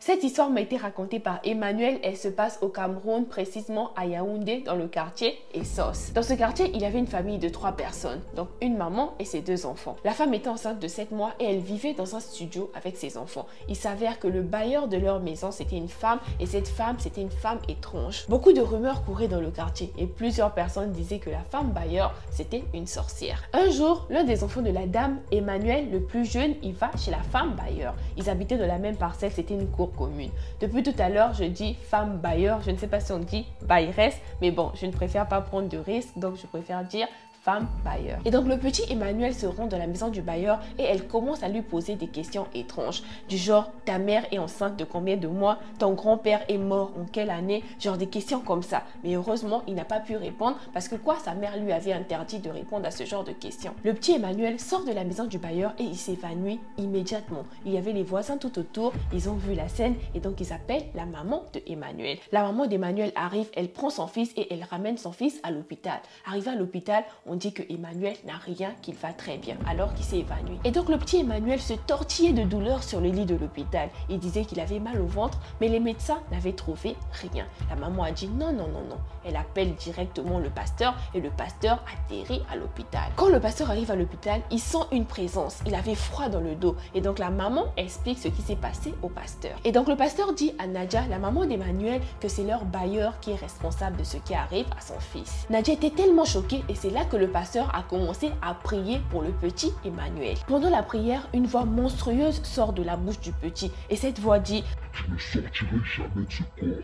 Cette histoire m'a été racontée par Emmanuel. Elle se passe au Cameroun, précisément à Yaoundé, dans le quartier Essos. Dans ce quartier, il y avait une famille de 3 personnes, donc une maman et ses 2 enfants. La femme était enceinte de 7 mois et elle vivait dans un studio avec ses enfants. Il s'avère que le bailleur de leur maison, c'était une femme, et cette femme, c'était une femme étrange. Beaucoup de rumeurs couraient dans le quartier et plusieurs personnes disaient que la femme bailleur, c'était une sorcière. Un jour, l'un des enfants de la dame, Emmanuel, le plus jeune, il va chez la femme bailleur. Ils habitaient dans la même parcelle, c'était une cour commune. Depuis tout à l'heure, je dis femme bailleur, je ne sais pas si on dit bailleresse, mais bon, je ne préfère pas prendre de risques, donc je préfère dire femme bailleur. Et donc le petit Emmanuel se rend dans la maison du bailleur et elle commence à lui poser des questions étranges, du genre ta mère est enceinte de combien de mois, ton grand-père est mort en quelle année, genre des questions comme ça. Mais heureusement, il n'a pas pu répondre parce que sa mère lui avait interdit de répondre à ce genre de questions. Le petit Emmanuel sort de la maison du bailleur et il s'évanouit immédiatement. Il y avait les voisins tout autour, ils ont vu la scène et donc ils appellent la maman de Emmanuel. La maman d'Emmanuel arrive, elle prend son fils et elle ramène son fils à l'hôpital. Arrivé à l'hôpital, on dit que Emmanuel n'a rien, qu'il va très bien, alors qu'il s'est évanoui. Et donc le petit Emmanuel se tortillait de douleur sur le lit de l'hôpital. Il disait qu'il avait mal au ventre, mais les médecins n'avaient trouvé rien. La maman a dit non, non, non, non. Elle appelle directement le pasteur et le pasteur atterrit à l'hôpital. Quand le pasteur arrive à l'hôpital, il sent une présence. Il avait froid dans le dos. Et donc la maman explique ce qui s'est passé au pasteur. Et donc le pasteur dit à Nadia, la maman d'Emmanuel, que c'est leur bailleur qui est responsable de ce qui arrive à son fils. Nadia était tellement choquée et c'est là que le pasteur a commencé à prier pour le petit Emmanuel. Pendant la prière, une voix monstrueuse sort de la bouche du petit et cette voix dit « Je ne sortirai jamais de ce corps ».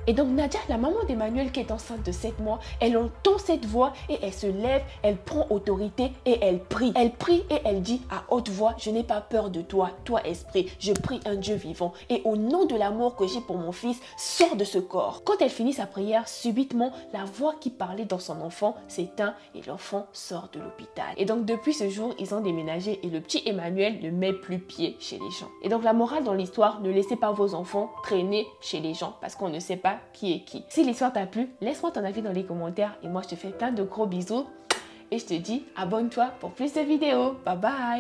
Et donc Nadia, la maman d'Emmanuel qui est enceinte de 7 mois, elle entend cette voix et elle se lève, elle prend autorité et elle prie. Elle prie et elle dit à haute voix, je n'ai pas peur de toi, toi esprit, je prie un Dieu vivant. Et au nom de l'amour que j'ai pour mon fils, sors de ce corps. Quand elle finit sa prière, subitement, la voix qui parlait dans son enfant s'éteint et l'enfant sort de l'hôpital. Et donc depuis ce jour, ils ont déménagé et le petit Emmanuel ne met plus pied chez les gens. Et donc la morale dans l'histoire, ne laissez pas vos enfants traîner chez les gens parce qu'on ne sait pas qui est qui. Si l'histoire t'a plu, laisse-moi ton avis dans les commentaires et moi je te fais plein de gros bisous et je te dis abonne-toi pour plus de vidéos. Bye bye.